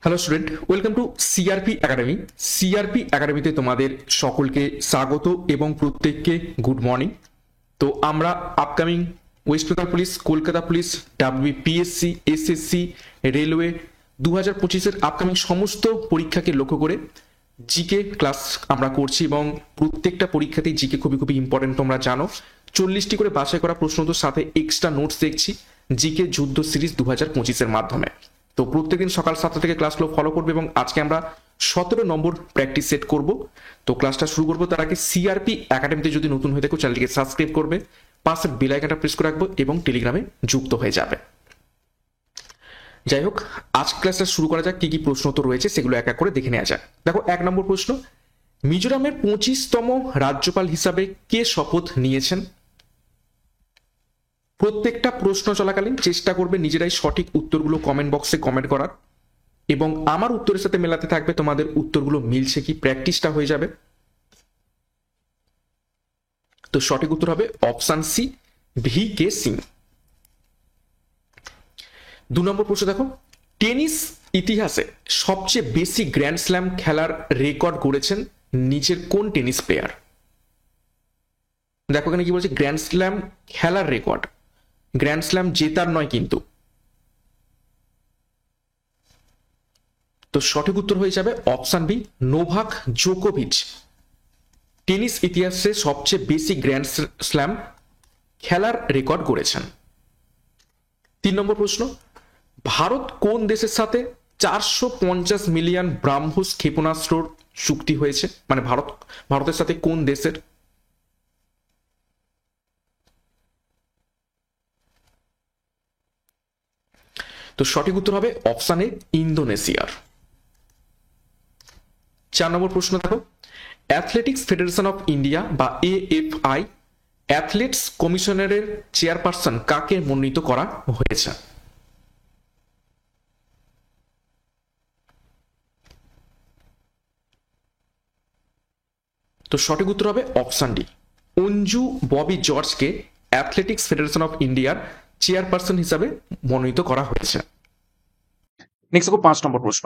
Hello student, welcome to CRP academy. CRP একাডেমিতে তোমাদের সকলকে স্বাগত এবং প্রত্যেককে গুড মর্নিং। তো আমরা upcoming West Bengal police, Kolkata police, WBPSC, SSC, railway 2025-এর আপকামিং সমস্ত পরীক্ষাকে লক্ষ্য করে জিকে ক্লাস আমরা করছি এবং প্রত্যেকটা পরীক্ষাতেই জিকে খুবই খুবই ইম্পর্টেন্ট। তোমরা জানো 40টি করে বাছাই করা প্রশ্নোত্তর সাথে এক্সট্রা নোটস দেখছি জিকে যুদ্ধ সিরিজ 2025-এর মাধ্যমে। তো প্রত্যেকদিন সকাল 7টা থেকে ক্লাসগুলো ফলো করবে এবং আজকে আমরা 17 নম্বর প্র্যাকটিস সেট করব। তো ক্লাসটা শুরু করবো তার আগে সিআরপি একাডেমিতে যদি নতুন হয়ে থাকো চ্যানেলটিকে সাবস্ক্রাইব করবে, পাশের বেল আইকনটা প্রেস করে রাখবো এবং টেলিগ্রামে যুক্ত হয়ে যাবে। যাই হোক, আজ ক্লাসটা শুরু করা যাক। কি কি প্রশ্ন তো রয়েছে সেগুলো এক এক করে দেখে নেওয়া যাক। দেখো, 1 নম্বর প্রশ্ন, মিজোরামের 25তম রাজ্যপাল হিসাবে কে শপথ নিয়েছেন? প্রত্যেকটা প্রশ্ন চলাকালীন চেষ্টা করবে নিজেরাই সঠিক উত্তরগুলো কমেন্ট বক্সে কমেন্ট করার এবং আমার উত্তরের সাথে মেলাতে থাকবে তোমাদের উত্তরগুলো মিলছে কি, প্র্যাকটিসটা হয়ে যাবে। তো সঠিক উত্তর হবে option C, V K Singh. 2 নম্বর প্রশ্ন দেখো, টেনিস ইতিহাসে সবচেয়ে বেশি গ্র্যান্ড স্ল্যাম খেলার রেকর্ড গড়েছেন নিচের কোন টেনিস প্লেয়ার? দেখো এখানে কি বলছে, গ্র্যান্ড স্ল্যাম খেলার রেকর্ড, গ্র্যান্ড স্ল্যাম জেতার নয় কিন্তু। তো সঠিক উত্তর হয়ে যাবে অপশন বি, নোভাক জোকোভিচ টেনিস ইতিহাসে সবচেয়ে বেশি গ্র্যান্ড স্ল্যাম খেলার রেকর্ড গড়েছেন। 3 নম্বর প্রশ্ন, ভারত কোন দেশের সাথে 450 মিলিয়ন ব্রাহ্মস ক্ষেপণাস্ত্র চুক্তি হয়েছে? মানে ভারতের সাথে কোন দেশের? তো সঠিক উত্তর হবে অপশন এ, ইন্দোনেশিয়ার। 4 নম্বর প্রশ্ন দেখো, অ্যাথলেটিক্স ফেডারেশন অফ ইন্ডিয়া বা এএফআই অ্যাথলেটস কমিশনারের চেয়ারপারসন কাকে মনোনীত করা হয়েছে? তো সঠিক উত্তর হবে অপশন ডি, অঞ্জু ববি জর্জকে অ্যাথলেটিক্স ফেডারেশন অফ ইন্ডিয়ার চেয়ারপারসন হিসাবে মনোনীত করা হয়েছে। নেক্সট দেখো 5 নম্বর প্রশ্ন,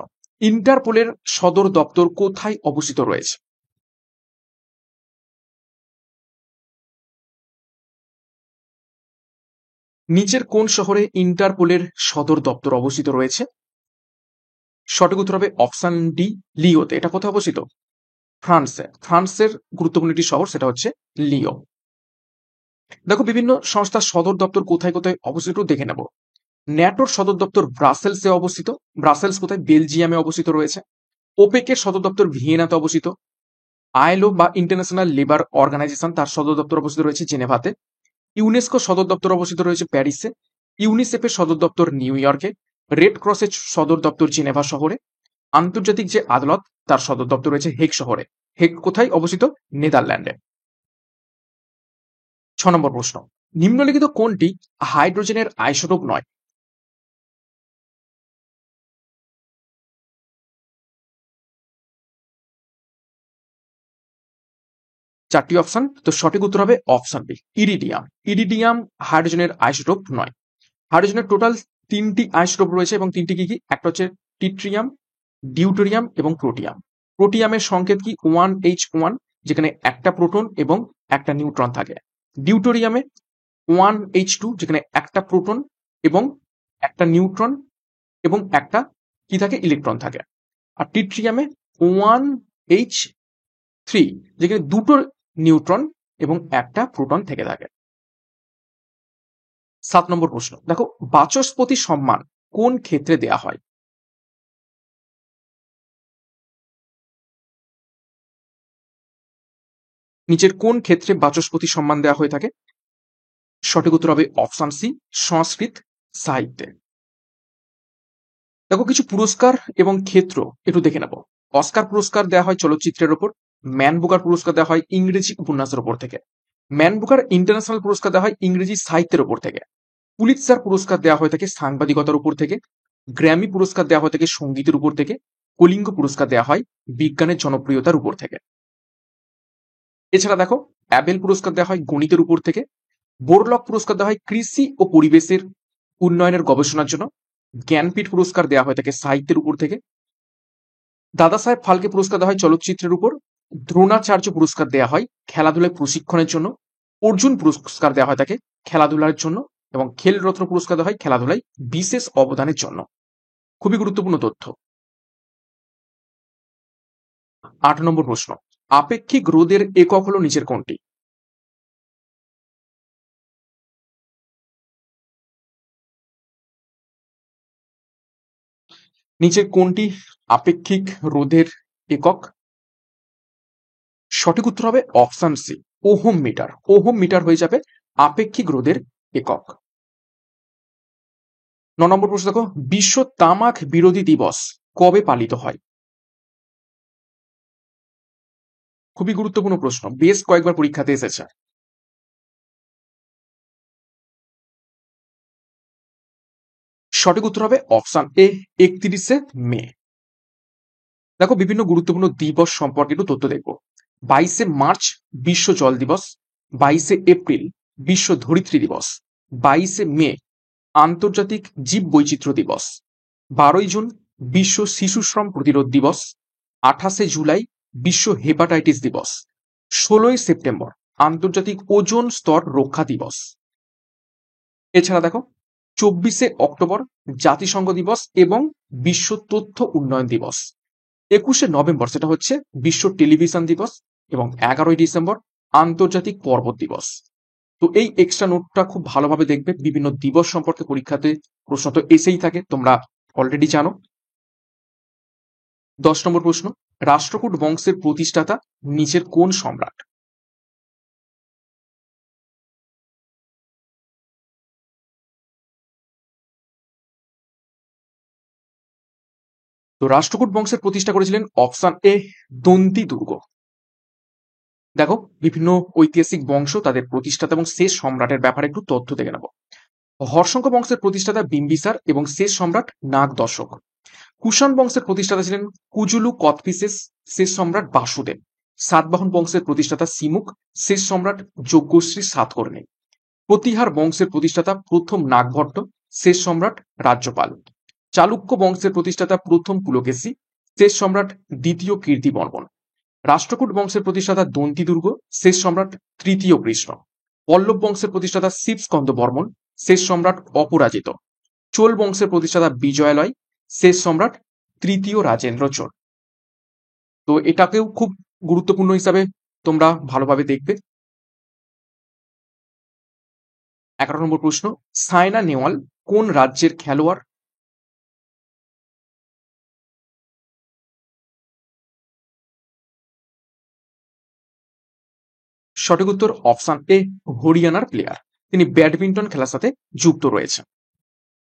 ইন্টারপোলের সদর দপ্তর কোথায় অবস্থিত রয়েছে? নিচের কোন শহরে ইন্টারপোলের সদর দপ্তর অবস্থিত রয়েছে? সঠিক উত্তর হবে অপশন ডি, লিওতে। এটা কোথায় অবস্থিত? ফ্রান্সের গুরুত্বপূর্ণ একটি শহর, সেটা হচ্ছে লিও। দেখো, বিভিন্ন সংস্থার সদর দপ্তর কোথায় কোথায় অবস্থিত দেখে নেব। ন্যাটোর সদর দপ্তর ব্রাসেলসে অবস্থিত। ব্রাসেলস কোথায়? বেলজিয়ামে অবস্থিত রয়েছে। ওপেকের সদর দপ্তর ভিয়েনাতে অবস্থিত। আইএলও বা ইন্টারন্যাশনাল লেবার অর্গানাইজেশন, তার সদর দপ্তর অবস্থিত রয়েছে জেনেভাতে। ইউনেস্কো সদর দপ্তর অবস্থিত রয়েছে প্যারিসে। ইউনিসেফের সদর দপ্তর নিউ ইয়র্কে। রেড ক্রসের সদর দপ্তর জেনেভা শহরে। আন্তর্জাতিক যে আদালত, তার সদর দপ্তর রয়েছে হেগ শহরে। হেগ কোথায় অবস্থিত? নেদারল্যান্ডে। 6 নম্বর প্রশ্ন, নিম্নলিখিত কোনটি হাইড্রোজেনের আইসোটোপ নয়? চারটি অপশন, তো সঠিক উত্তর হবে অপশন বি, ইরিডিয়াম। ইরিডিয়াম হাইড্রোজেনের আইসোটোপ নয়। হাইড্রোজেনের টোটাল 3টি আইসোটোপ রয়েছে এবং 3টি কি কি? একটা হচ্ছে টিট্রিয়াম, ডিউটোরিয়াম এবং প্রোটিয়াম। প্রোটিয়ামের সংকেত কি? 1H1, যেখানে একটা প্রোটন এবং একটা নিউট্রন থাকে। ডিউটোরিয়ামে 1H2, যেখানে একটা প্রোটন এবং একটা নিউট্রন এবং একটা কি থাকে? ইলেকট্রন থাকে। আর টিট্রিয়ামে 1H3, যেখানে দুটো নিউট্রন এবং একটা প্রোটন থেকে থাকে। 7 নম্বর প্রশ্ন দেখো, বাচস্পতি সম্মান কোন ক্ষেত্রে দেয়া হয়? নিচের কোন ক্ষেত্রে বাচস্পতি সম্মান দেওয়া হয়ে থাকে? সঠিক উত্তর হবে অপশন সি, সংস্কৃত সাহিত্যে। দেখো, কিছু পুরস্কার এবং ক্ষেত্র একটু দেখে নেব। অস্কার পুরস্কার দেওয়া হয় চলচ্চিত্রের ওপর। ম্যান বুকার পুরস্কার দেওয়া হয় ইংরেজি উপন্যাসের ওপর থেকে। ম্যান বুকার ইন্টারন্যাশনাল পুরস্কার দেওয়া হয় ইংরেজি সাহিত্যের ওপর থেকে। পুলিৎজার পুরস্কার দেওয়া হয়ে থাকে সাংবাদিকতার উপর থেকে। গ্র্যামি পুরস্কার দেওয়া হয়ে থাকে সঙ্গীতের উপর থেকে। কলিঙ্গ পুরস্কার দেওয়া হয় বিজ্ঞানের জনপ্রিয়তার উপর থেকে। এছাড়া দেখো, অ্যাবেল পুরস্কার দেওয়া হয় গণিতের উপর থেকে। বোরলক পুরস্কার দেওয়া হয় কৃষি ও পরিবেশের উন্নয়নের গবেষণার জন্য। জ্ঞানপীঠ পুরস্কার দেওয়া হয়ে থাকে সাহিত্যের উপর থেকে। দাদা সাহেব ফালকে পুরস্কার দেওয়া হয় চলচ্চিত্রের উপর, দ্রোণাচার্য পুরস্কার দেওয়া হয় খেলাধুলায় প্রশিক্ষণের জন্য, অর্জুন পুরস্কার দেওয়া হয় তাকে খেলাধুলার জন্য, এবং খেলরত্ন পুরস্কার দেওয়া হয় খেলাধুলায় বিশেষ অবদানের জন্য। খুবই গুরুত্বপূর্ণ তথ্য। 8 নম্বর প্রশ্ন, আপেক্ষিক রোধের একক হলো নিচের কোনটি? নিচের কোনটি আপেক্ষিক রোধের একক? সঠিক উত্তর হবে option C, ohm meter. Ohm meter হয়ে যাবে আপেক্ষিক রোধের একক। 9 নম্বর প্রশ্ন দেখো, বিশ্ব তামাক বিরোধী দিবস কবে পালিত হয়? খুবই গুরুত্বপূর্ণ প্রশ্ন, বেশ কয়েকবার পরীক্ষাতে এসেছে। সঠিক উত্তর হবে অপশন এ, 31শে মে। দেখো বিভিন্ন গুরুত্বপূর্ণ দিবস সম্পর্কে একটু তথ্য দেখবো। 22শে মার্চ বিশ্ব জল দিবস, 22শে এপ্রিল বিশ্ব ধরিত্রী দিবস, 22শে মে আন্তর্জাতিক জীব বৈচিত্র্য দিবস, 12ই জুন বিশ্ব শিশু শ্রম প্রতিরোধ দিবস, 28শে জুলাই বিশ্ব হেপাটাইটিস দিবস, 16ই সেপ্টেম্বর আন্তর্জাতিক ওজোন স্তর রক্ষা দিবস। এছাড়া দেখো 24শে অক্টোবর জাতিসংঘ দিবস এবং বিশ্ব তথ্য উন্নয়ন দিবস, 21শে নভেম্বর সেটা হচ্ছে বিশ্ব টেলিভিশন দিবস, এবং 11ই ডিসেম্বর আন্তর্জাতিক পর্বত দিবস। তো এই এক্সট্রা নোটটা খুব ভালোভাবে দেখবে, বিভিন্ন দিবস সম্পর্কে পরীক্ষাতে প্রশ্ন তো এসেই থাকে, তোমরা অলরেডি জানো। 10 নম্বর প্রশ্ন, রাষ্ট্রকূট বংশের প্রতিষ্ঠাতা নিচের কোন সম্রাট? তো রাষ্ট্রকূট বংশের প্রতিষ্ঠা করেছিলেন অপশন এ, দন্তি দুর্গ। দেখো বিভিন্ন ঐতিহাসিক বংশ তাদের প্রতিষ্ঠাতা এবং শেষ সম্রাটের ব্যাপারে একটু তথ্য দেখে নেব। হর্ষঙ্ক বংশের প্রতিষ্ঠাতা বিম্বিসার এবং শেষ সম্রাট নাগ দশক। কুষাণ বংশের প্রতিষ্ঠাতা ছিলেন কুজুলু কথপিসেস, শেষ সম্রাট বাসুদেব। সাতবাহন বংশের প্রতিষ্ঠাতা সিমুক, শেষ সম্রাট যজ্ঞশ্রী সাতকর্ণী। প্রতিহার বংশের প্রতিষ্ঠাতা প্রথম নাগভট্ট, শেষ সম্রাট রাজ্যপাল। চালুক্য বংশের প্রতিষ্ঠাতা প্রথম পুলকেশী, শেষ সম্রাট দ্বিতীয় কীর্তিবর্মন। রাষ্ট্রকূট বংশের প্রতিষ্ঠাতা দন্তি দুর্গ, শেষ সম্রাট তৃতীয় কৃষ্ণ। পল্লব বংশের প্রতিষ্ঠাতা শিবস্কন্দ বর্মন, শেষ সম্রাট অপরাজিত। চোল বংশের প্রতিষ্ঠাতা বিজয়ালয়, শেষ সম্রাট তৃতীয় রাজেন্দ্র চোল। তো এটাকেও খুব গুরুত্বপূর্ণ হিসাবে তোমরা ভালোভাবে দেখবে। 11 নম্বর প্রশ্ন, সায়না নেওয়াল কোন রাজ্যের খেলোয়াড়? সঠিক উত্তর অপশন এ, হরিয়ানার প্লেয়ার। তিনি ব্যাডমিন্টন খেলার সাথে যুক্ত রয়েছেন।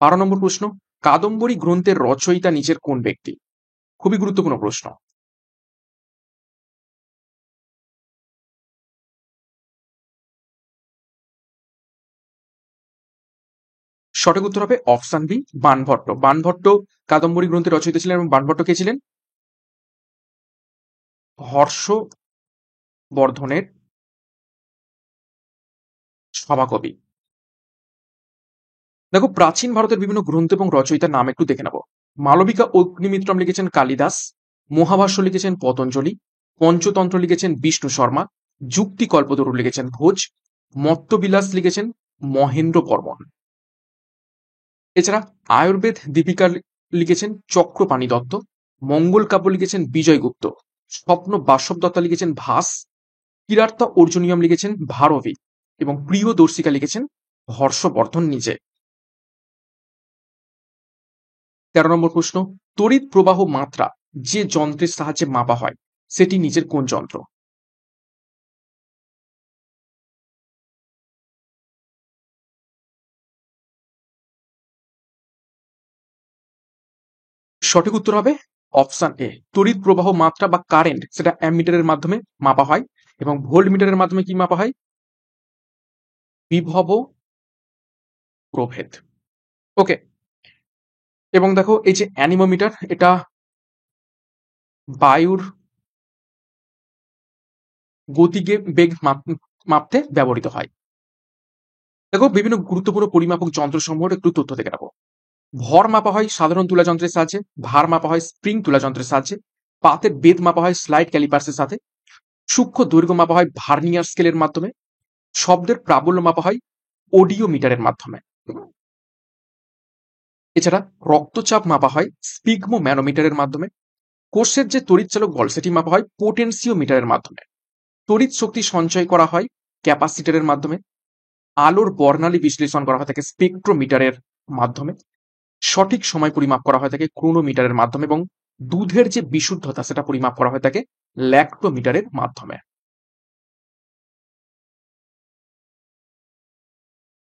12 নম্বর প্রশ্ন, কাদম্বরী গ্রন্থের রচয়িতা নিচের কোন ব্যক্তি? খুবই গুরুত্বপূর্ণ প্রশ্ন। সঠিক উত্তর হবে অপশন বি, বাণভট্ট। বাণভট্ট কাদম্বরী গ্রন্থের রচয়িতা ছিলেন, এবং বাণভট্ট কে ছিলেন? হর্ষবর্ধনের সভাকবি। দেখো প্রাচীন ভারতের বিভিন্ন গ্রন্থ এবং রচয়িতার নাম একটু দেখে নেব। মালবিকা অগ্নিমিত্রম লিখেছেন কালিদাস, মহাভাষ্য লিখেছেন পতঞ্জলি, পঞ্চতন্ত্র লিখেছেন বিষ্ণু শর্মা, যুক্তি কল্পতরু লিখেছেন ভোজ, মত্তবিলাস লিখেছেন মহেন্দ্র বর্মন। এছাড়া আয়ুর্বেদ দীপিকা লিখেছেন চক্রপাণি দত্ত, মঙ্গল কাব্য লিখেছেন বিজয় গুপ্ত, স্বপ্ন বাসব দত্তা লিখেছেন ভাস, কিরার্তা অর্জুনিয়ম লিখেছেন ভারবী, এবং প্রিয়দর্শিকা লিখেছেন হর্ষবর্ধন নিজে। 13 নম্বর প্রশ্ন, তড়িৎ প্রবাহ মাত্রা যে যন্ত্রের সাহায্যে মাপা হয় সেটি নিচের কোন যন্ত্র? সঠিক উত্তর হবে অপশন এ, তড়িৎ প্রবাহ মাত্রা বা কারেন্ট সেটা অ্যামিটারের মাধ্যমে মাপা হয়, এবং ভোল্ট মিটারের মাধ্যমে কি মাপা হয়? বিভব প্রভেদ। ওকে। এবং দেখো এই যে অ্যানিমোমিটার, এটা বায়ুর গতিকে বেগ মাপতে ব্যবহৃত হয়। দেখো বিভিন্ন গুরুত্বপূর্ণ পরিমাপক যন্ত্রসমূহের একটু তথ্য দেখে নেবো। ভর মাপা হয় সাধারণ তুলা যন্ত্রের সাহায্যে, ভার মাপা হয় স্প্রিং তুলা যন্ত্রের সাহায্যে, পাতের বেদ মাপা হয় স্লাইড ক্যালিপার্সের সাথে, সূক্ষ্ম দৈর্ঘ্য মাপা হয় ভার্নিয়ার স্কেলের মাধ্যমে, শব্দের প্রাবল্য মাপা হয় অডিওমিটারের মাধ্যমে। এছাড়া রক্তচাপ মাপা হয় স্পিগমো ম্যানোমিটারের মাধ্যমে, কোষের যে তড়িৎচালক বল সেটি মাপা হয় পোটেনসিওমিটারের মাধ্যমে, তড়িৎ শক্তি সঞ্চয় করা হয় ক্যাপাসিটরের মাধ্যমে, আলোর বর্ণালী বিশ্লেষণ করা হয় থাকে স্পেকট্রোমিটারের মাধ্যমে, সঠিক সময় পরিমাপ করা হয় থাকে ক্রোনোমিটারের মাধ্যমে এবং দুধের যে বিশুদ্ধতা সেটা পরিমাপ করা হয় থাকে ল্যাক্টোমিটারের মাধ্যমে।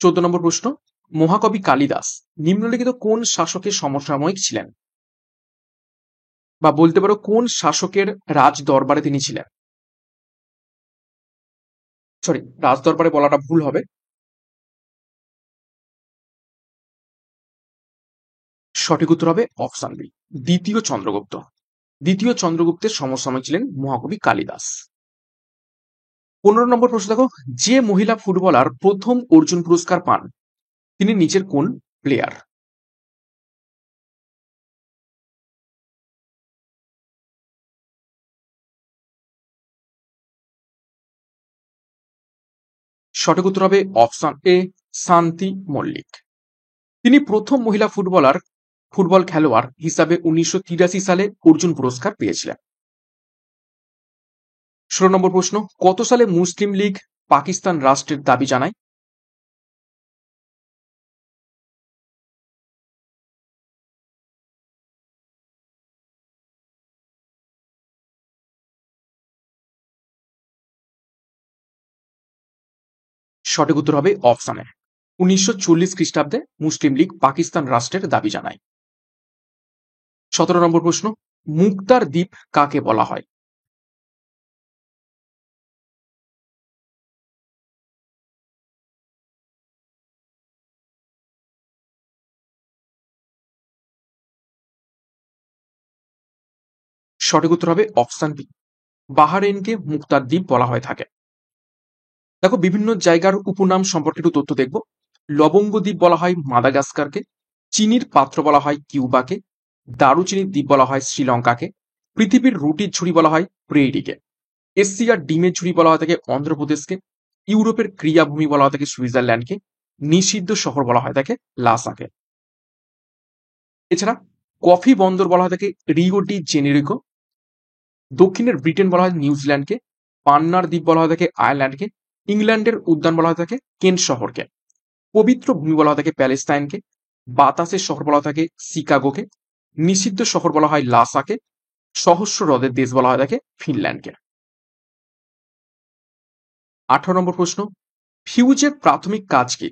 14 নম্বর প্রশ্ন, মহাকবি কালিদাস নিম্নলিখিত কোন শাসকের সমসাময়িক ছিলেন? বা বলতে পারো কোন শাসকের রাজ দরবারে তিনি ছিলেন? সরি, রাজ দরবারে বলাটা ভুল হবে। সঠিক উত্তর হবে অপশন বি, দ্বিতীয় চন্দ্রগুপ্ত। দ্বিতীয় চন্দ্রগুপ্তের সমসাময়িক ছিলেন মহাকবি কালিদাস। 15 নম্বর প্রশ্ন দেখো, যে মহিলা ফুটবলার প্রথম অর্জুন পুরস্কার পান তিনি নিচের কোন প্লেয়ার? সঠিক উত্তর হবে অপশন এ, শান্তি মল্লিক। তিনি প্রথম মহিলা ফুটবল খেলোয়াড় হিসাবে 1983 সালে অর্জুন পুরস্কার পেয়েছিলেন। 16 নম্বর প্রশ্ন, কত সালে মুসলিম লীগ পাকিস্তান রাষ্ট্রের দাবি জানায়? সঠিক উত্তর হবে অপশন এ, 1940 খ্রিস্টাব্দে মুসলিম লীগ পাকিস্তান রাষ্ট্রের দাবি জানায়। 17 নম্বর প্রশ্ন, মুক্তার দ্বীপ কাকে বলা হয়? সঠিক উত্তর হবে অপশন বি, বাহারেইনকে মুক্তার দ্বীপ বলা হয়ে থাকে। দেখো বিভিন্ন জায়গার উপনাম সম্পর্কে একটু তথ্য দেখব। লবঙ্গ দ্বীপ বলা হয় মাদাগাস্কারকে, চিনির পাত্র বলা হয় কিউবাকে, দারুচিনির দ্বীপ বলা হয় শ্রীলঙ্কাকে, পৃথিবীর রুটির ঝুড়ি বলা হয় প্রেরিকে, এশিয়ার ডিমের ঝুড়ি বলা হয় থাকে অন্ধ্রপ্রদেশকে, ইউরোপের ক্রিয়াভূমি বলা হয় থাকে সুইজারল্যান্ডকে, নিষিদ্ধ শহর বলা হয় থাকে লাসাকে। এছাড়া কফি বন্দর বলা হয় থাকে রিও ডি জেনেরিকো, দক্ষিণের ব্রিটেন বলা হয় নিউজিল্যান্ডকে, পান্নার দ্বীপ বলা হয় থাকে আয়ারল্যান্ডকে, ইংল্যান্ডের উদ্যান বলা হয় থাকে কেন্ট শহরকে, পবিত্র ভূমি বলা হয় থাকে প্যালেস্টাইনকে, বাতাসের শহর বলা হয় থাকে শিকাগোকে, নিষিদ্ধ শহর বলা হয় লাসাকে, সহস্র হ্রদের দেশ বলা হয় থাকে ফিনল্যান্ডকে। 18 নম্বর প্রশ্ন, ফিউজের প্রাথমিক কাজ কি?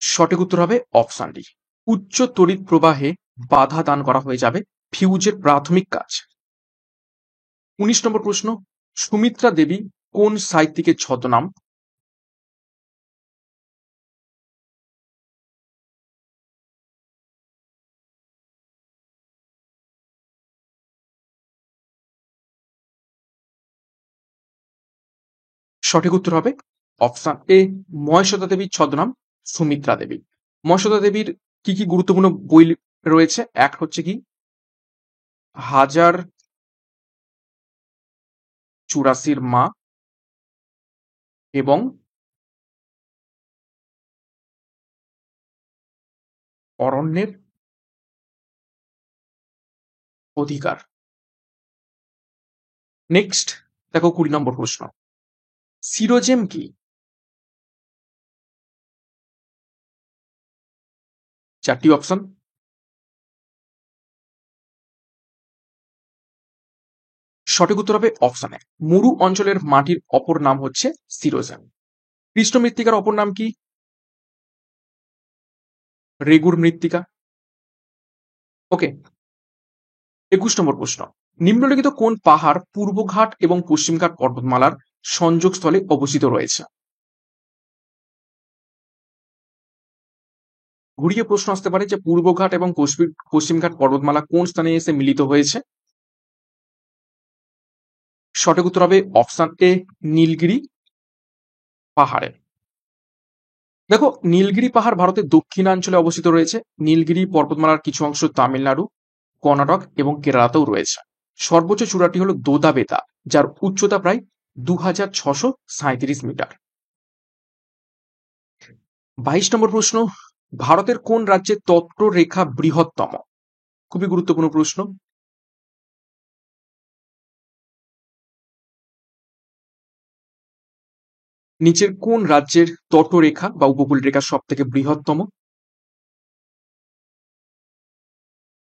সঠিক উত্তর হবে অপশন ডি, উচ্চ তড়িৎ প্রবাহে বাধা দান করা হয়ে যাবে ফিউজের প্রাথমিক কাজ। 19 নম্বর প্রশ্ন, সুমিত্রা দেবী কোন সাহিত্যিকের ছদ্মনাম? সঠিক উত্তর হবে অপশন এ, মহেশ্বেতা দেবীর ছদ্মনাম সুমিত্রা দেবী। মহেশ্বেতা দেবীর কি কি গুরুত্বপূর্ণ বই রয়েছে? এক হচ্ছে কি হাজার চুরাসির মা এবং অরণ্যের অধিকার। নেক্সট দেখো 20 নম্বর প্রশ্ন, সিরোজেম কি? চারটি অপশন। সঠিক উত্তর হবে অপশন এ, মরু অঞ্চলের মাটির অপর নাম হচ্ছে সিরোজেম। কৃষ্ণ মৃত্তিকার অপর নাম কি? রেগুর মৃত্তিকা। ওকে। 21 নম্বর প্রশ্ন, নিম্নলিখিত কোন পাহাড় পূর্বঘাট এবং পশ্চিমঘাট পর্বতমালার সংযোগস্থলে অবস্থিত রয়েছে? ঘুরিয়ে প্রশ্ন আসতে পারে যে পূর্বঘাট এবং পশ্চিমঘাট পর্বতমালা কোন স্থানে এসে মিলিত হয়েছে? সঠিক উত্তর হবে অপশন এ নীলগিরি পাহাড়ে। দেখো, নীলগিরি পাহাড় ভারতের দক্ষিণাঞ্চলে অবস্থিত রয়েছে। নীলগিরি পর্বতমালার কিছু অংশ তামিলনাড়ু, কর্ণাটক এবং কেরালাতেও রয়েছে। সর্বোচ্চ চূড়াটি হলো দোদা বেতা, যার উচ্চতা প্রায় 2637 মিটার। 22 নম্বর প্রশ্ন, ভারতের কোন রাজ্যের তটরেখা বৃহত্তম? খুবই গুরুত্বপূর্ণ প্রশ্ন। নিচের কোন রাজ্যের তটরেখা বা উপকূল রেখা সব থেকে বৃহত্তম?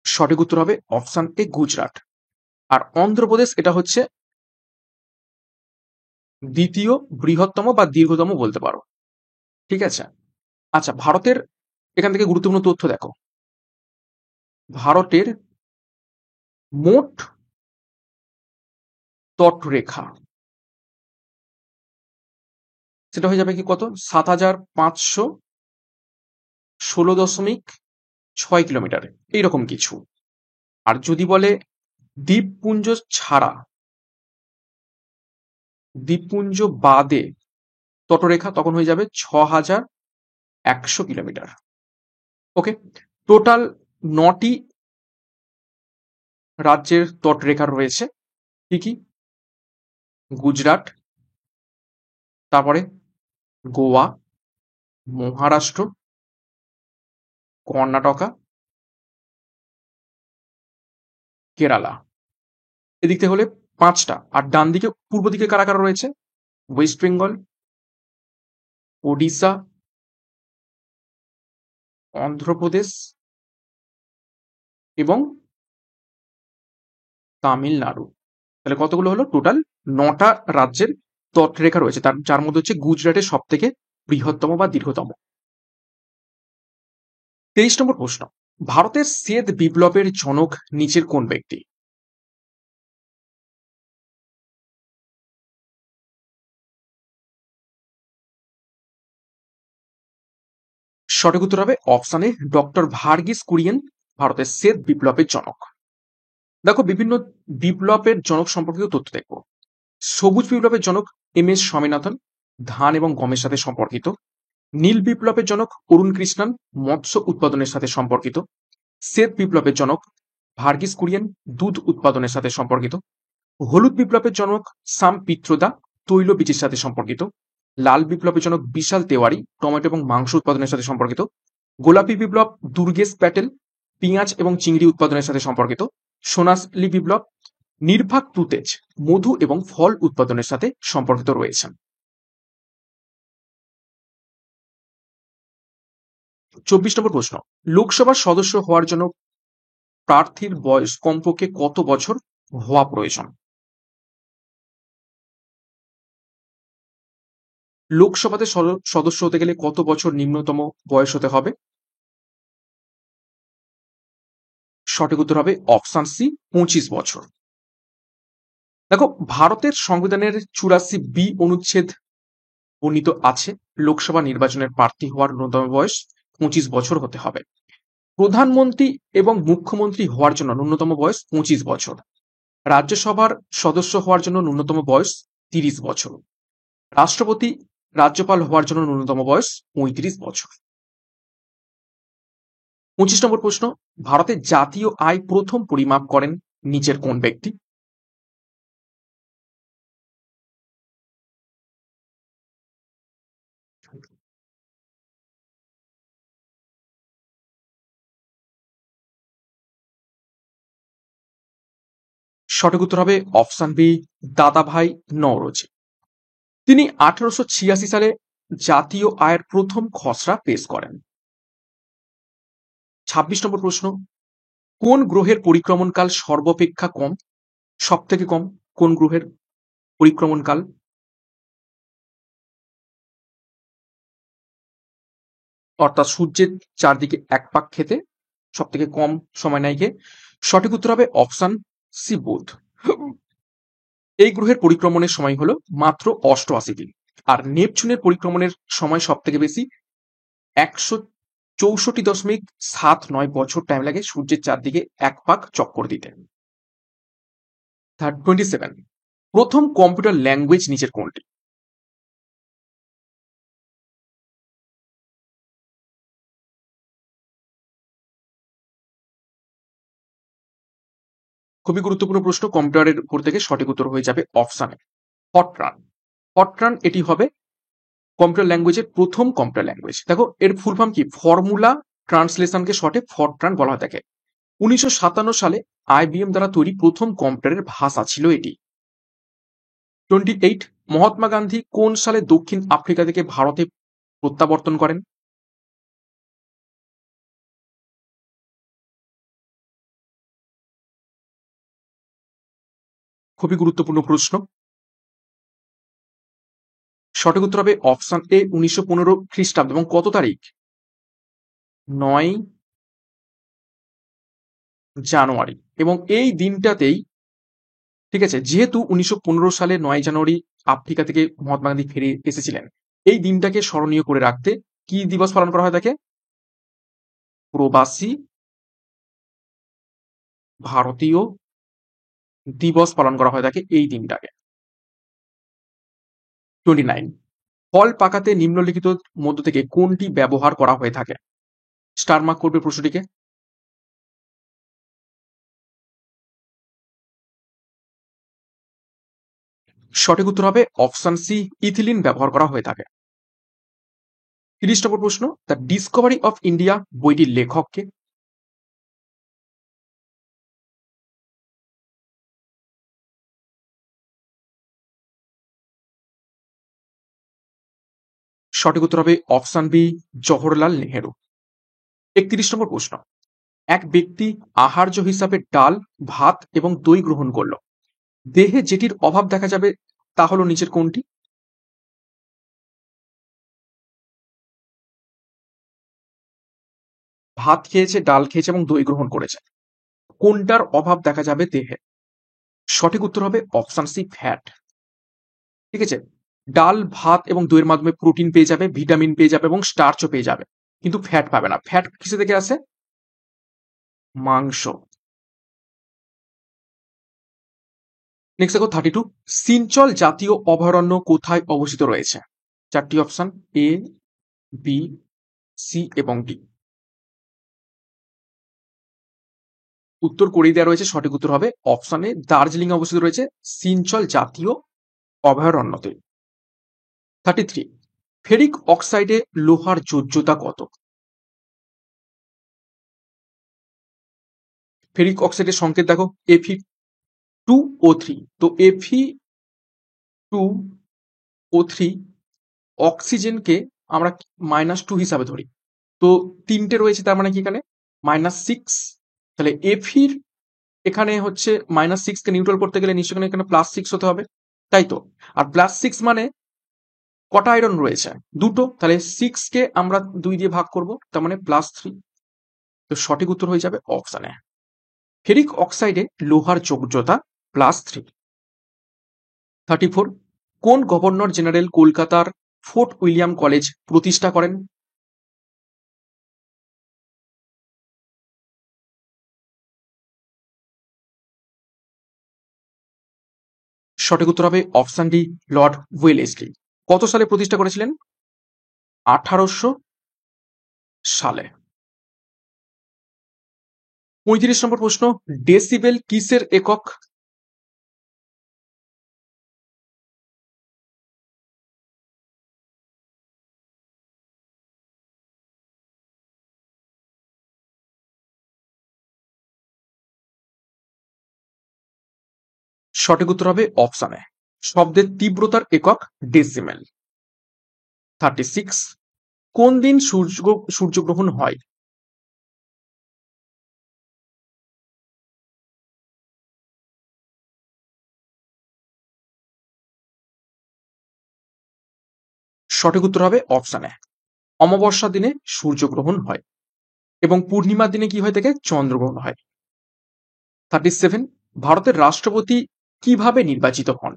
সঠিক উত্তর হবে অপশন এ গুজরাট। আর অন্ধ্রপ্রদেশ এটা হচ্ছে দ্বিতীয় বৃহত্তম বা দীর্ঘতম বলতে পারো। ঠিক আছে। আচ্ছা, ভারতের এখান থেকে গুরুত্বপূর্ণ তথ্য দেখো, ভারতের মোট তটরেখা সেটা হয়ে যাবে কি কত? 7516.6 কিলোমিটার, এইরকম কিছু। আর যদি বলে দ্বীপপুঞ্জ ছাড়া, দ্বীপপুঞ্জ বাদে তটরেখা, তখন হয়ে যাবে 6100 কিলোমিটার। ওকে, টোটাল 9টি রাজ্যের তটরেখা রয়েছে। কি কি? গুজরাট, তারপরে গোয়া, মহারাষ্ট্র, কর্ণাটকা, কেরালা। এদিক থেকে হলে 5টা। আর ডান দিকে পূর্ব দিকে কারা কারা রয়েছে? ওয়েস্ট বেঙ্গল, ওডিশা, অন্ধ্রপ্রদেশ এবং তামিলনাড়ু। তাহলে কতগুলো হলো? টোটাল 9টা রাজ্যের তটরেখা রয়েছে, তার যার মধ্যে হচ্ছে গুজরাটের সব থেকে বৃহত্তম বা দীর্ঘতম। 23 নম্বর প্রশ্ন, ভারতের শ্বেত বিপ্লবের জনক নিচের কোন ব্যক্তি? সঠিক উত্তর হবে অপশনে ডক্টর ভার্গিস কুরিয়েন ভারতের শ্বেত বিপ্লবের জনক। দেখো, বিভিন্ন বিপ্লবের জনক সম্পর্কিত তথ্য দেখবো। সবুজ বিপ্লবের জনক এম এস স্বামীনাথন, ধান এবং গমের সাথে সম্পর্কিত। নীল বিপ্লবের জনক অরুণ কৃষ্ণন, মৎস্য উৎপাদনের সাথে সম্পর্কিত। শ্বেত বিপ্লবের জনক ভার্গিস কুরিয়েন, দুধ উৎপাদনের সাথে সম্পর্কিত। হলুদ বিপ্লবের জনক সাম পিত্রদা, তৈল বীজের সাথে সম্পর্কিত। লাল বিপ্লবের জনক বিশাল তেওয়ারি, টমেটো এবং মাংস উৎপাদনের সাথে সম্পর্কিত। গোলাপি বিপ্লব দুর্গেশ প্যাটেল, পেঁয়াজ এবং চিংড়ি উৎপাদনের সাথে সম্পর্কিত। সোনালী বিপ্লব নির্বাক তুতেজ, মধু এবং ফল উৎপাদনের সাথে সম্পর্কিত রয়েছেন। 24 নম্বর প্রশ্ন, লোকসভার সদস্য হওয়ার জন্য প্রার্থীর বয়স কমপক্ষে কত বছর হওয়া প্রয়োজন? লোকসভাতে সদস্য হতে গেলে কত বছর নিম্নতম বয়স হতে হবে? সঠিক উত্তর হবে অপশন সি 25 বছর। দেখো, ভারতের সংবিধানের 84 বি অনুচ্ছেদ বর্ণিত আছে লোকসভা নির্বাচনের প্রার্থী হওয়ার ন্যূনতম বয়স 25 বছর হতে হবে। প্রধানমন্ত্রী এবং মুখ্যমন্ত্রী হওয়ার জন্য ন্যূনতম বয়স 25 বছর। রাজ্যসভার সদস্য হওয়ার জন্য ন্যূনতম বয়স 30 বছর। রাষ্ট্রপতি রাজ্যপাল হওয়ার জন্য ন্যূনতম বয়স 35 বছর। 25 নম্বর প্রশ্ন, ভারতের জাতীয় আয় প্রথম পরিমাপ করেন নিচের কোন ব্যক্তি? সঠিক উত্তর হবে অপশন বি দাদাভাই নওরোজি। তিনি 1886 সালে জাতীয় আয়ের প্রথম খসড়া পেশ করেন। 26 নম্বর প্রশ্ন, কোন গ্রহের পরিক্রমণকাল সর্বাপেক্ষা কম? সব থেকে কম কোন গ্রহের পরিক্রমণকাল? অর্থাৎ সূর্যের চারদিকে এক পাক খেতে সব থেকে কম সময় নেয় কে? সঠিক উত্তর হবে অপশন সি বুধ। এই গ্রহের পরিক্রমণের সময় হলো মাত্র 88 দিন। আর নেপচুনের পরিক্রমণের সময় সব থেকে বেশি, 164.79 বছর টাইম লাগে সূর্যের চারদিকে এক পাক চক্কর দিতে। 27, প্রথম কম্পিউটার ল্যাঙ্গুয়েজ নিচের কোনটি? খুবই গুরুত্বপূর্ণ প্রশ্ন, কম্পিউটারের উপর থেকে সঠিক উত্তর হয়ে যাবে অপশানে ফরট্রান। ফরট্রান এটি হবে কম্পিউটার ল্যাঙ্গুয়েজের প্রথম কম্পিউটার ল্যাঙ্গুয়েজ। দেখো এর ফুল ফর্ম কি? ফর্মুলা ট্রান্সলেশনকে শর্টে ফরট্রান বলা হয়ে থাকে। 1957 সালে আইবিএম দ্বারা তৈরি প্রথম কম্পিউটারের ভাষা ছিল এটি। 28, মহাত্মা গান্ধী কোন সালে দক্ষিণ আফ্রিকা থেকে ভারতে প্রত্যাবর্তন করেন? খুবই গুরুত্বপূর্ণ প্রশ্ন। সঠিক উত্তর হবে অপশন এ 1915 খ্রিস্টাব্দ। এবং কত তারিখ? 9 জানুয়ারি। এবং এই দিনটাতেই, ঠিক আছে, যেহেতু 1915 সালে 9 জানুয়ারি আফ্রিকা থেকে মহাত্মা গান্ধী ফিরে এসেছিলেন, এই দিনটাকে স্মরণীয় করে রাখতে কি দিবস পালন করা হয় থাকে? প্রবাসী ভারতীয় দিবস পালন করা হয় থাকে এই দিনটাকে। 29, ফল পাকাতে নিম্নলিখিত মধ্য থেকে কোনটি ব্যবহার করা হয়ে থাকে? স্টার মার্ক করবে প্রশ্নটিকে। সঠিক উত্তর হবে অপশন সি, ইথিলিন ব্যবহার করা হয়ে থাকে। 30 নম্বর প্রশ্ন, দ্য ডিসকভারি অফ ইন্ডিয়া বইটির লেখককে? সঠিক উত্তর হবে অপশন বি, জওহরলাল নেহেরু। 31 নম্বর প্রশ্ন, এক ব্যক্তি আহার্য হিসাবে ডাল, ভাত এবং দই গ্রহণ করলো, দেহে যেটির অভাব দেখা যাবে তা হলো নিচের কোনটি? ভাত খেয়েছে, ডাল খেয়েছে এবং দই গ্রহণ করেছে, কোনটার অভাব দেখা যাবে দেহে? সঠিক উত্তর হবে অপশন সি, ফ্যাট। ঠিক আছে, ডাল, ভাত এবং দইয়ের মাধ্যমে প্রোটিন পেয়ে যাবে, ভিটামিন পেয়ে যাবে এবং স্টার্চও পেয়ে যাবে, কিন্তু ফ্যাট পাবে না। ফ্যাট কিসে থেকে আসে? মাংস। নেক্সট দেখো 32, সিনচল জাতীয় অভয়ারণ্য কোথায় অবস্থিত রয়েছে? চারটি অপশন, এ, বি, সি এবং ডি। উত্তর করিয়ে দেওয়া রয়েছে, সঠিক উত্তর হবে অপশনে দার্জিলিং অবস্থিত রয়েছে সিনচল জাতীয় অভয়ারণ্যতে। 33, ফেরিক অক্সাইডে লোহার যোজ্যতা কত? ফেরিক অক্সাইডের সংকেত দেখো Fe2O3। তো Fe2O3 অক্সিজেনকে আমরা -2 হিসাবে ধরি, তো তিনটে রয়েছে, তার মানে কি এখানে -6। তাহলে এফির এখানে হচ্ছে -6 কে নিউট্রাল করতে গেলে নিশ্চয়ই এখানে +6 হতে হবে, তাই তো? আর +6 মানে কটা আয়রন রয়েছে? দুটো, তাহলে 6 কে আমরা 2 দিয়ে ভাগ করব, তার মানে +3। তো সঠিক উত্তর হয়ে যাবে অপশনে ফেরিক অক্সাইডে লোহার যোজ্যতা +3। 34, কোন গভর্নর জেনারেল কলকাতার ফোর্ট উইলিয়াম কলেজ প্রতিষ্ঠা করেন? সঠিক উত্তর হবে অপশন ডি, লর্ড ওয়েলেসলি। কত সালে প্রতিষ্ঠা করেছিলেন? 1800 সালে। 35 নম্বর প্রশ্ন, ডেসিবেল কিসের একক? সঠিক উত্তর হবে অপশনে শব্দের তীব্রতার একক ডেসিমেল। 36, কোন দিন সূর্যগ্রহণ হয়? সঠিক উত্তর হবে অপশনে অমাবস্যার দিনে সূর্যগ্রহণ হয় এবং পূর্ণিমার দিনে কি হয়ে থাকে? চন্দ্রগ্রহণ হয়। 37, ভারতের রাষ্ট্রপতি কিভাবে নির্বাচিত হন?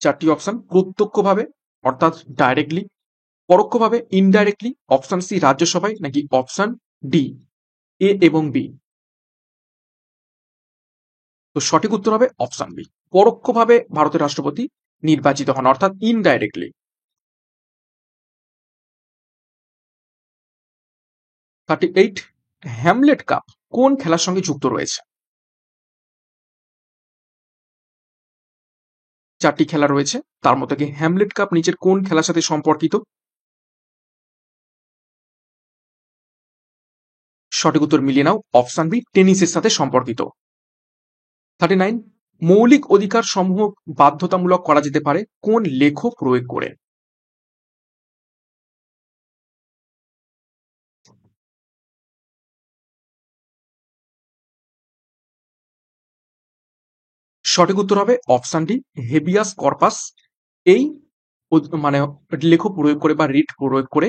চারটি অপশন, প্রত্যক্ষভাবে অর্থাৎ ডাইরেক্টলি, পরোক্ষভাবে ইনডাইরেক্টলি, অপশন সি রাজ্যসভায়, নাকি অপশন ডি এ এবং বি। তো সঠিক উত্তর হবে অপশন বি, পরোক্ষভাবে ভারতের রাষ্ট্রপতি নির্বাচিত হন, অর্থাৎ ইনডাইরেক্টলি। 38, হ্যামলেট কাপ কোন খেলার সঙ্গে যুক্ত রয়েছে? 4টি খেলা রয়েছে, তার মধ্যে কি হ্যামলেট কাপ নিচের কোন খেলার সাথে সম্পর্কিত? সঠিক উত্তর মিলিয়ে নাও, অপশন বি, টেনিসের সাথে সম্পর্কিত। 39, মৌলিক অধিকার সমূহ বাধ্যতামূলক করা যেতে পারে কোন লেখ প্রয়োগ করে? সঠিক উত্তর হবে অপশন ডি, হেবিয়াস কর্পাস। এই মানে লেখ প্রয়োগ করে বা রিট প্রয়োগ করে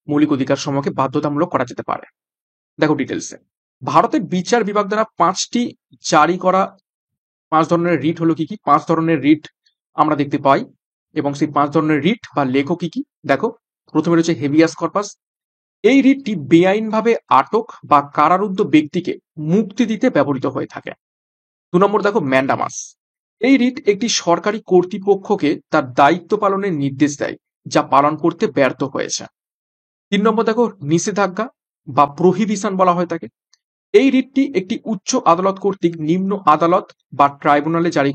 মৌলিক অধিকার সমূহকে বাধ্যতামূলক করা যেতে পারে। দেখো ডিটেলসে, ভারতের বিচার বিভাগ দ্বারা 5টি জারি করা 5 ধরনের রিট হলো কি কি? 5 ধরনের রিট আমরা দেখতে পাই, এবং সেই 5 ধরনের রিট বা লেখ কি কি? দেখো, প্রথমে রয়েছে হেবিয়াস কর্পাস। এই রিটটি বেআইনভাবে আটক বা কারারুদ্ধ ব্যক্তিকে মুক্তি দিতে ব্যবহৃত হয়ে থাকে। 2 নম্বর দেখো ম্যান্ডামাস। এই রিট একটি সরকারি কর্তৃপক্ষকে তার দায়িত্ব পালনের নির্দেশ দেয়, যা পালন করতে ব্যর্থ হয়েছে। 3 নম্বর দেখো নিষেধাজ্ঞা বা প্রহিবিশন বলা হয় তাকে। এই রিটটি একটি উচ্চ আদালত কর্তৃক নিম্ন আদালত বা ট্রাইব্যুনালে জারি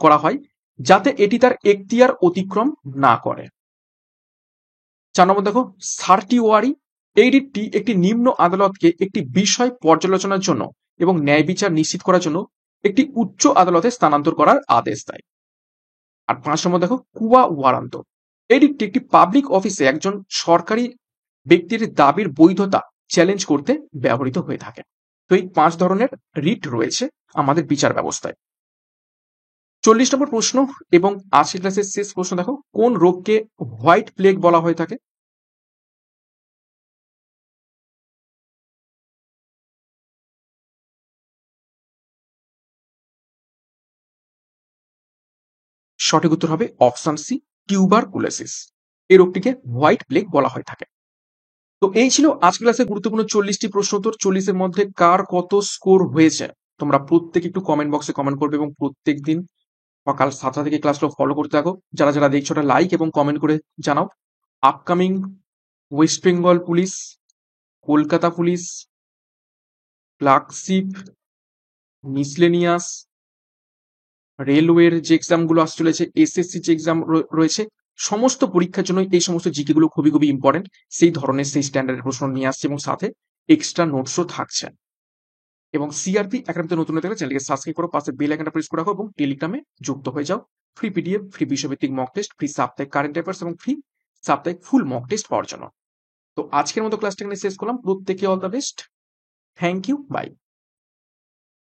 করা হয়, যাতে এটি তার এখতিয়ার অতিক্রম না করে। 4 নম্বর দেখো সার্টিওয়ারি। এই রিটটি একটি নিম্ন আদালতকে একটি বিষয় পর্যালোচনার জন্য এবং ন্যায় বিচার নিশ্চিত করার জন্য একটি উচ্চ আদালতে স্থানান্তর করার আদেশ দেয়। আর 5 নম্বর দেখো কুয়া ওয়ারান্ত। এই রিটটি একটি পাবলিক অফিসে একজন সরকারি ব্যক্তির দাবির বৈধতা চ্যালেঞ্জ করতে ব্যবহৃত হয়ে থাকে। তো এই 5 ধরনের রিট রয়েছে আমাদের বিচার ব্যবস্থায়। 40 নম্বর প্রশ্ন এবং আজকের ক্লাসের শেষ প্রশ্ন দেখো, কোন রোগকে হোয়াইট প্লেগ বলা হয়ে থাকে? সঠিক উত্তর হবে অপশন সি, টিউবারকুলোসিস। এই রোগটিকে হোয়াইট প্লেগ বলা হয়ে থাকে। তো এই ছিল আজকের ক্লাসে গুরুত্বপূর্ণ 40টি প্রশ্ন উত্তর। 40 এর মধ্যে কার কত স্কোর হয়েছে তোমরা প্রত্যেকে একটু কমেন্ট বক্সে কমেন্ট করবে, এবং প্রত্যেক দিন সকাল 7টা থেকে ক্লাসগুলো ফলো করতে থাকো। যারা যারা দেখছো ওটা লাইক এবং কমেন্ট করে জানাও। Upcoming West Bengal police, Kolkata police, clerkship, miscellaneous, রেলওয়ের যে এক্সামগুলো আসতে চলেছে, এসএসসি যে এক্সাম রয়েছে, সমস্ত পরীক্ষার জন্য এই সমস্ত জিকে গুলো খুবই খুবই ইম্পর্টেন্ট। সেই ধরনের সেই স্ট্যান্ডার্ডের প্রশ্ন নিয়ে আসছে, এবং সাথে এক্সট্রা নোটসও থাকছে। এবং সিআরপি একাডেমিতে নতুন হয়ে থাকলে চ্যানেলকে সাবস্ক্রাইব করো, পাশে বেল আইকনটা প্রেস করে রাখো, এবং টেলিগ্রামে যুক্ত হয়ে যাও। ফ্রি পিডিএফ, ফ্রি বিষয়ভিত্তিক মক টেস্ট, ফ্রি সাপ্তাহিক কারেন্ট অ্যাফেয়ার্স এবং ফ্রি সাপ্তাহিক ফুল মক টেস্ট পাওয়ার জন্য। তো আজকের মতো ক্লাসটা এখানে শেষ করলাম। প্রত্যেকে all the best. Thank you, by.